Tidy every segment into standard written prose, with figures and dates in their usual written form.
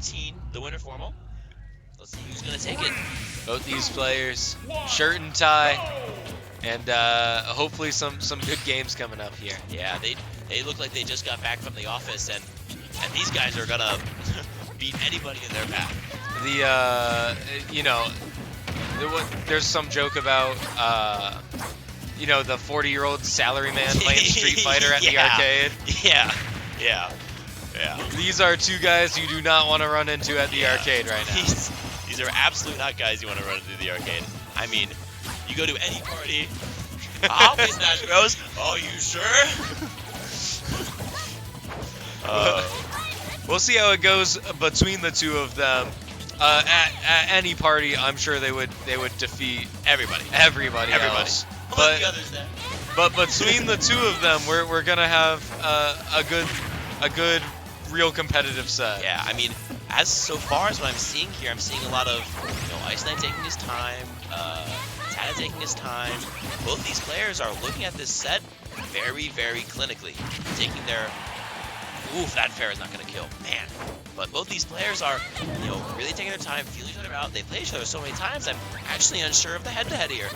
14, the winter formal. Let's see who's going to take it. Both these players, shirt and tie, and hopefully some good games coming up here. Yeah, they look like they just got back from the office, and these guys are going to beat anybody in their path. You know, there's some joke about, you know, the 40-year-old salaryman playing Street Fighter at the arcade. Yeah. These are two guys you do not want to run into at the arcade right now. These are absolutely not guys you want to run into the arcade. I mean, you go to any party, I'll play Smash Bros. Oh, you sure? We'll see how it goes between the two of them. At any party, I'm sure they would defeat everybody else. But the others then. But between the two of them, we're gonna have a good real competitive set. Yeah, I mean, so far as what I'm seeing here, I'm seeing a lot of, you know, IceKnight taking his time, ATATA taking his time. Both these players are looking at this set very, very clinically, taking their. Oof, that fair is not gonna kill, man. But both these players are, you know, really taking their time, feeling each other out. They play each other so many times. I'm actually unsure of the head-to-head here.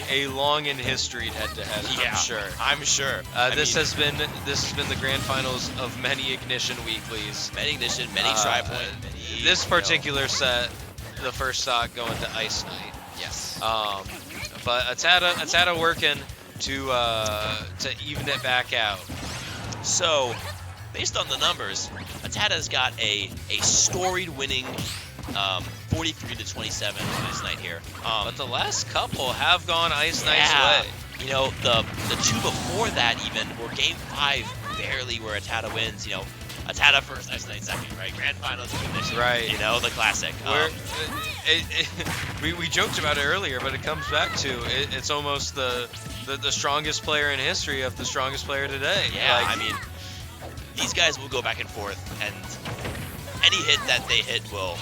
a long and historied head-to-head. Yeah, I'm sure. This has been the grand finals of many Ignition weeklies. Many Ignition, many Tri-Point. This particular set, the first stock going to IceKnight. Yes. But ATATA working to even it back out. So, based on the numbers, ATATA's got a storied winning 43-27 on IceKnight here. But the last couple have gone IceKnight's way. You know, the two before that even were Game 5 barely where ATATA wins. You know, ATATA first, IceKnight second, right? Grand finals of Ignition. Right. You know, the classic. We joked about it earlier, but it comes back to it's almost the strongest player in history of the strongest player today. Yeah, like, I mean, these guys will go back and forth, and any hit that they hit will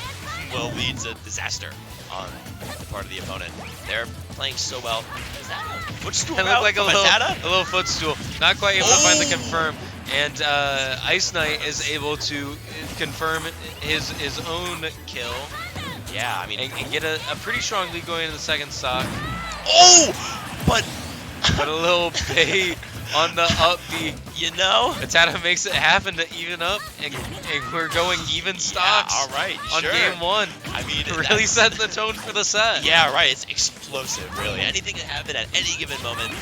lead to disaster on the part of the opponent. They're playing so well. Is that a footstool? It looked like a ATATA? little footstool. Not quite able to find the confirm. And IceKnight is able to confirm his own kill. Yeah, I mean, and get a pretty strong lead going into the second stock. Oh, but a little bait on the up B. You know, ATATA makes it happen to even up, and we're going even stocks. Yeah, all right, on game one. I mean, it really sets the tone for the set. Yeah, right. It's explosive, really. Anything can happen at any given moment.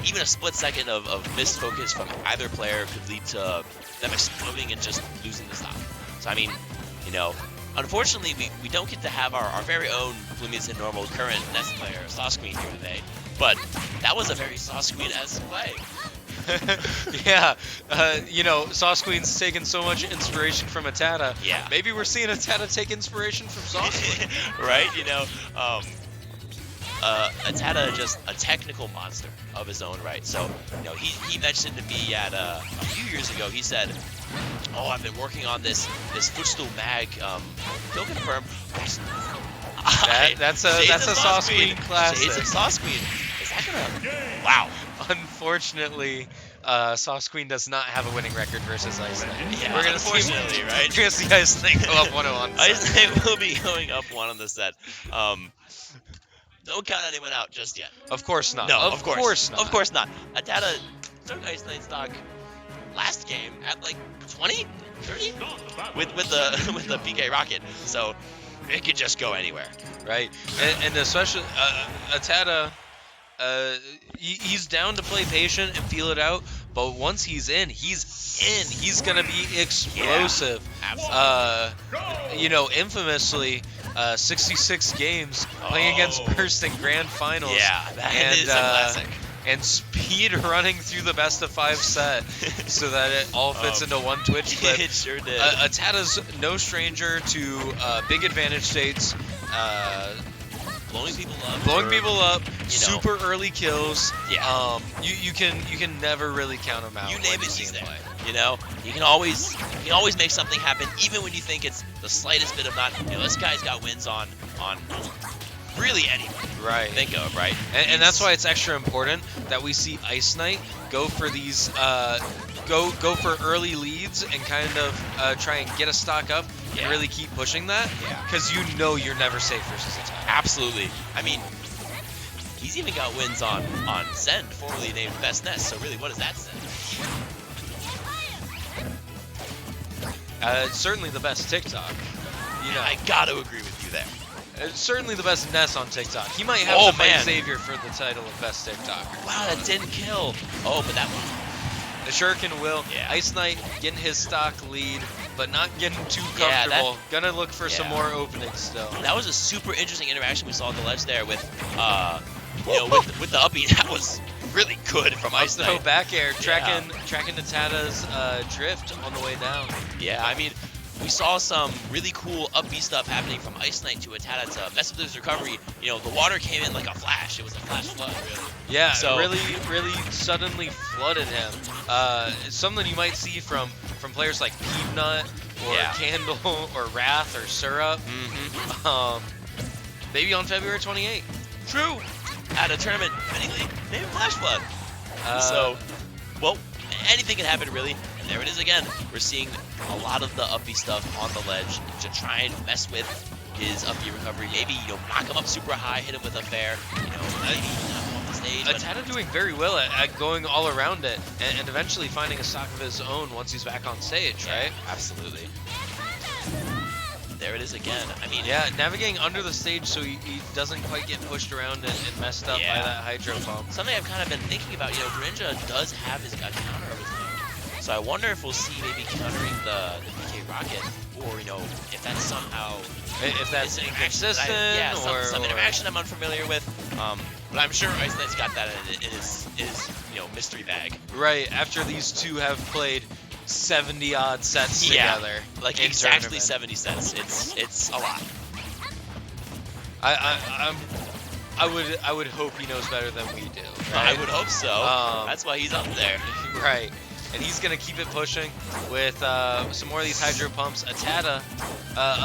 Even a split second of missed focus from either player could lead to them exploding and just losing the stock. So I mean, you know, unfortunately, we don't get to have our very own Bloomies and Normal current Ness player, Sauce Queen, here today. But that was a very Sauce Queen-esque play. Yeah, you know, Sauce Queen's taken so much inspiration from ATATA. Yeah. Maybe we're seeing ATATA take inspiration from Sauce Queen. Right? You know, ATATA just a technical monster of his own right. So, you know, he mentioned to me at a few years ago, he said, "Oh, I've been working on this footstool mag. He'll confirm." That's a Sauce Queen classic. Shades of Sauce Queen. Is that gonna? Wow. Unfortunately, Sauce Queen does not have a winning record versus IceKnight. Yeah, we're gonna unfortunately, see, right? We're gonna see IceKnight go up 1-0 on IceKnight will be going up one on the set. Don't count anyone out just yet. Of course not. No, of course not. Of course not. ATATA took IceKnight stock last game at like 20, 30 with the PK rocket. So it could just go anywhere. Right, and especially ATATA. He's down to play patient and feel it out, but once he's in, he's gonna be explosive. Yeah, absolutely. You know, infamously, 66 games playing against Burst in grand finals. Yeah, that is a classic. And speed running through the best of 5 set so that it all fits into one Twitch clip. It sure did. ATATA's no stranger to big advantage states. Blowing people up, super early kills. Yeah. You can never really count him out. You name it, he's there. You know, you can always make something happen, even when you think it's the slightest bit of not. You know, this guy's got wins on really anybody. think of, right? And that's why it's extra important that we see IceKnight go for these, go for early leads and kind of try and get a stock up and really keep pushing that. Because you know you're never safe versus attack. Absolutely. I mean, he's even got wins on Zen, formerly named Best Ness. So really, what does that say? Certainly the best TikTok. You know, I gotta agree with you there. Certainly the best Ness on TikTok. He might have to fight Xavier for the title of best TikToker. Wow, that didn't kill. Oh, but that one. The Shuriken will. Yeah. IceKnight getting his stock lead, but not getting too comfortable. Gonna look for some more openings still. That was a super interesting interaction we saw at the ledge there with, you know, with the uppie. That was really good from IceKnight. Throw back air, tracking ATATA's drift on the way down. Yeah, I mean, we saw some really cool upbeat stuff happening from IceKnight to ATATA to mess with his recovery. You know, the water came in like a flash. It was a flash flood, really. Yeah, so, really suddenly flooded him. Something you might see from players like Peanut or Candle or Wrath or Syrup. Maybe on February 28th. True. At a tournament, maybe flash flood. So, well, anything can happen, really. And there it is again. We're seeing a lot of the uppy stuff on the ledge to try and mess with his uppy recovery. Maybe, you know, knock him up super high, hit him with a fair, you know, maybe knock him off the stage. ATATA doing very well at going all around it and eventually finding a stock of his own once he's back on stage, right? Absolutely. There it is again. I mean, navigating under the stage so he doesn't quite get pushed around and messed up by that hydro pump. Something I've kind of been thinking about, you know, Greninja does have his counter of his own. So I wonder if we'll see maybe countering the PK Rocket, or, you know, if that's somehow... If that's inconsistent, some interaction I'm unfamiliar with. But I'm sure IceKnight's got that in his you know, mystery bag. Right, after these two have played 70-odd sets together. Like exactly 70 sets. It's a lot. I would hope he knows better than we do. Right? I would hope so. That's why he's up there. Right. And he's going to keep it pushing with some more of these hydro pumps. ATATA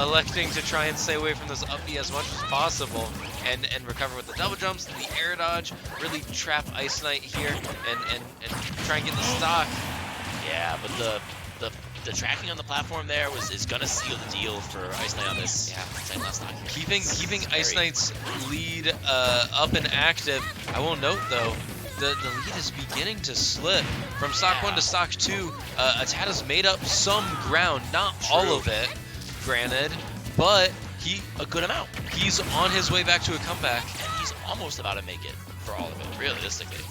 electing to try and stay away from this uppy as much as possible and recover with the double jumps, the air dodge, really trap IceKnight here and try and get the stock. Yeah, but the tracking on the platform there is gonna seal the deal for IceKnight on this. Yeah, last time. Keeping IceKnight's lead up and active. I will note though, the lead is beginning to slip from stock 1 to stock 2. ATATA's made up some ground, not all of it, granted, but a good amount. He's on his way back to a comeback, and he's almost about to make it for all of it, realistically.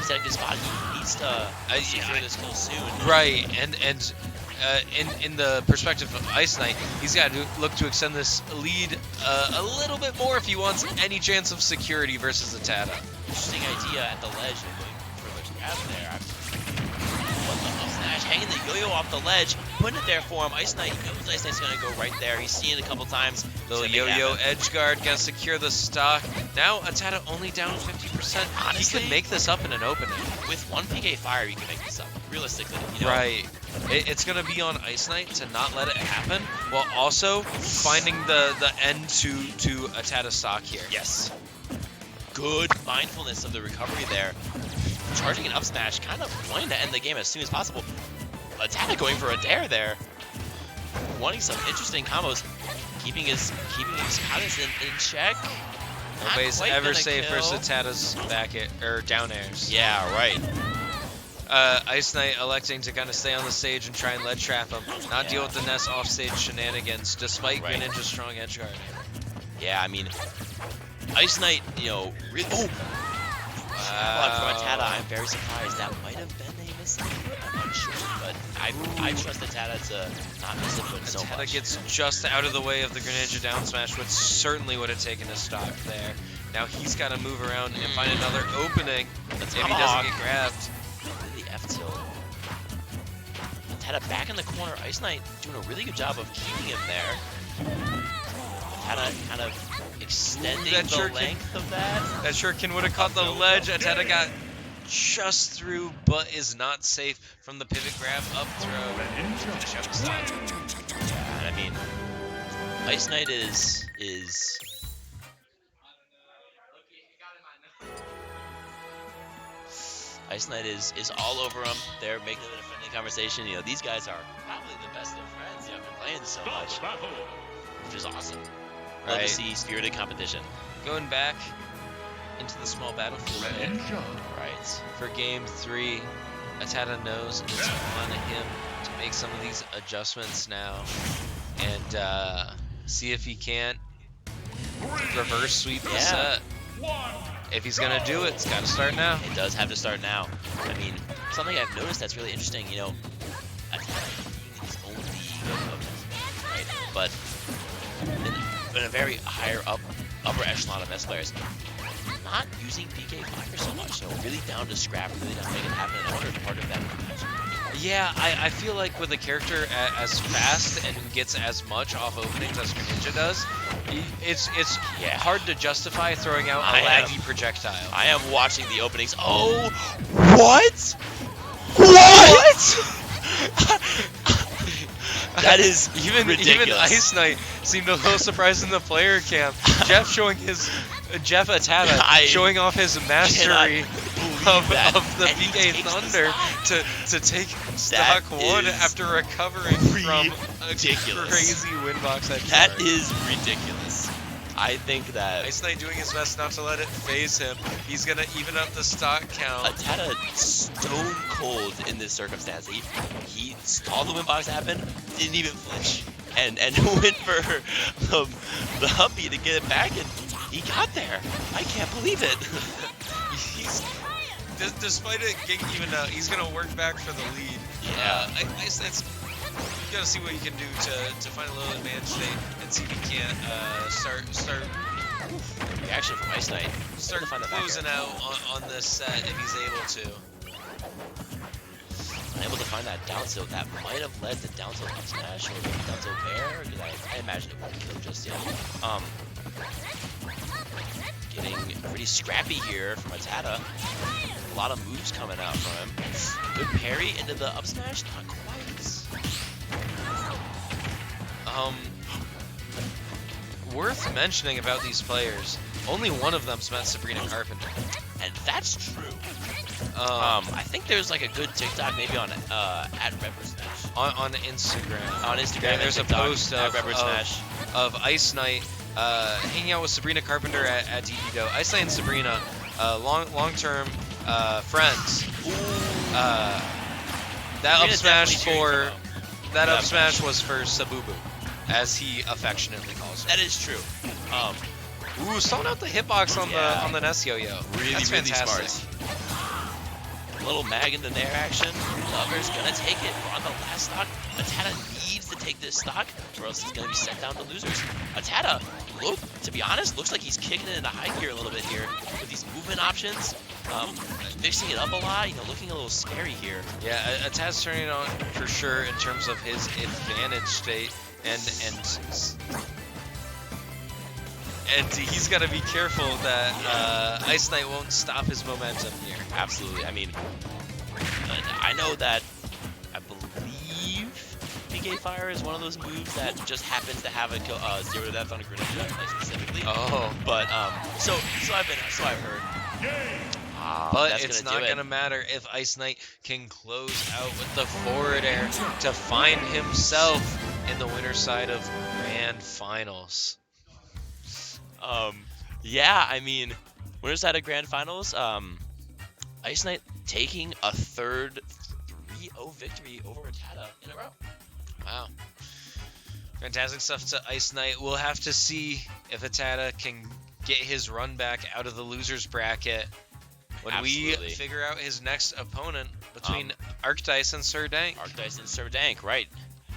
Setting his spot, he needs to secure this kill soon. Right, and in the perspective of IceKnight, he's got to look to extend this lead a little bit more if he wants any chance of security versus ATATA. Interesting idea at the ledge, going for the grab there. Hanging the yo-yo off the ledge, putting it there for him. IceKnight knows IceKnight's gonna go right there. He's seen it a couple times. Little yo-yo edge guard, gonna secure the stock. Now ATATA only down 50%. Honestly, he could make this up in an opening. With one PK fire, you can make this up. Realistically, you know? Right. It's gonna be on IceKnight to not let it happen, while also finding the end to ATATA stock here. Yes. Good mindfulness of the recovery there. Charging an up smash, kind of wanting to end the game as soon as possible. ATATA going for a dare there. Wanting some interesting combos. Keeping his cadence in check. Nobody's ever safe versus ATATA's back or down airs. Yeah, right. IceKnight electing to kind of stay on the stage and try and ledge trap him. Not deal with the Ness offstage shenanigans, despite Greninja's strong edge guarding. Yeah, I mean, IceKnight, you know, really... Oh! Wow. From ATATA, I'm very surprised. That might have been a misinput. I'm not sure, but I trust ATATA to not misinput so much. ATATA gets just out of the way of the Greninja down smash, which certainly would have taken a stock there. Now he's got to move around and find another opening if he doesn't get grabbed. The F tilt. ATATA back in the corner. IceKnight doing a really good job of keeping him there. ATATA kind of extending the length of that. That Shuriken would have caught the ledge. ATATA got just through, but is not safe from the pivot grab up throw. Finish out the stock. Yeah, I mean, IceKnight is IceKnight is all over them. They're making it a friendly conversation. You know, these guys are probably the best of friends. You know, they're playing so much, which is awesome. Love to see spirited competition. Going back into the small battlefield right for game 3, ATATA knows it's on him to make some of these adjustments now and see if he can't reverse sweep the set. If he's gonna do it, it's gotta start now. It does have to start now. I mean, something I've noticed that's really interesting, you know, ATATA in his own league of right? But in a very higher upper echelon of Ness players, not using PK Fire so much. You know, really down to scrap, really down to make it happen. And I wonder if part of that. Yeah, I feel like with a character as fast and gets as much off openings as Greninja does, it's hard to justify throwing out a laggy projectile. I am watching the openings. Oh, what? What? That is ridiculous. Even IceKnight seemed a little surprised in the player camp. Jeff ATATA showing off his mastery of the PK Thunder to take stock 1 after recovering from a crazy windbox edge. That is ridiculous. I think that IceKnight doing his best not to let it phase him. He's gonna even up the stock count. ATATA stone cold in this circumstance. He saw the windbox happen, didn't even flinch, and went for the humpy to get it back, and he got there. I can't believe it. Despite it getting even out, he's gonna work back for the lead. Yeah, IceKnight's you gotta see what you can do to find a little advantage state and see if he can't start reaction from IceKnight. Start closing out on this set if he's able to. Unable to find that down tilt that might have led to down tilt up smash or maybe down tilt bear, because I imagine it won't kill just yet. Getting pretty scrappy here from ATATA. A lot of moves coming out from him. Good parry into the up smash, not quite. Worth mentioning about these players, only one of them's met Sabrina Carpenter. And that's true. I think there's like a good TikTok maybe on at RedBirdSmash. On Instagram. On Instagram, yeah, there's TikTok, a post of IceKnight hanging out with Sabrina Carpenter at DDO. IceKnight and Sabrina, long-term friends. That up smash was for Sabubu, as he affectionately calls her. That is true. Stalling out the hitbox on the Ness yo-yo. Really smart. A little mag in the nair action. Lover's gonna take it. We're on the last stock. ATATA needs to take this stock, or else he's gonna be sent down to losers. ATATA, to be honest, looks like he's kicking it into high gear a little bit here with these movement options. Mixing it up a lot, you know, looking a little scary here. Yeah, ATATA's turning it on for sure in terms of his advantage state, and he's got to be careful that IceKnight won't stop his momentum here. Absolutely. I mean, I know that I believe PK Fire is one of those moves that just happens to have a 0 death on a Greninja, like specifically. Oh. But so I've heard. But it's not gonna matter if IceKnight can close out with the forward air to find himself in the winner's side of Grand Finals. Yeah, I mean, winner's side of Grand Finals, IceKnight taking a third 3-0 victory over ATATA in a row. Wow. Fantastic stuff to IceKnight. We'll have to see if ATATA can get his run back out of the loser's bracket when we figure out his next opponent between Arcdice and Sir Dank. Arcdice and Sir Dank, right.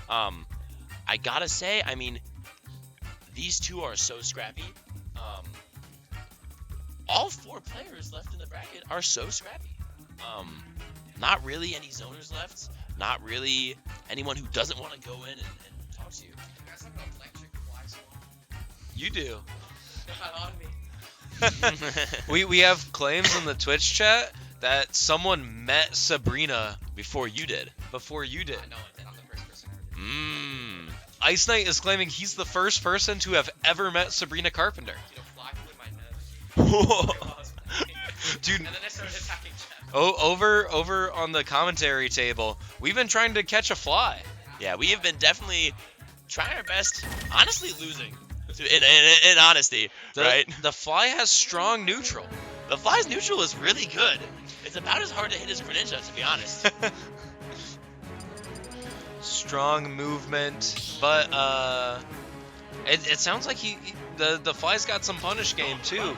I gotta say, I mean, these two are so scrappy. All 4 players left in the bracket are so scrappy. Not really any zoners left. Not really anyone who doesn't want to go in and talk to you. You do. Not on me. we have claims in the Twitch chat that someone met Sabrina before you did. I know it did. I'm the first person ever did. IceKnight is claiming he's the first person to have ever met Sabrina Carpenter. Fly flew my nose. Dude. And then I started attacking Jeff. Over on the commentary table, we've been trying to catch a fly. Yeah, we have been definitely trying our best, honestly losing, in honesty, right? The fly has strong neutral. The fly's neutral is really good. It's about as hard to hit as Greninja, to be honest. Strong movement, but it sounds like the fly's got some punish game too.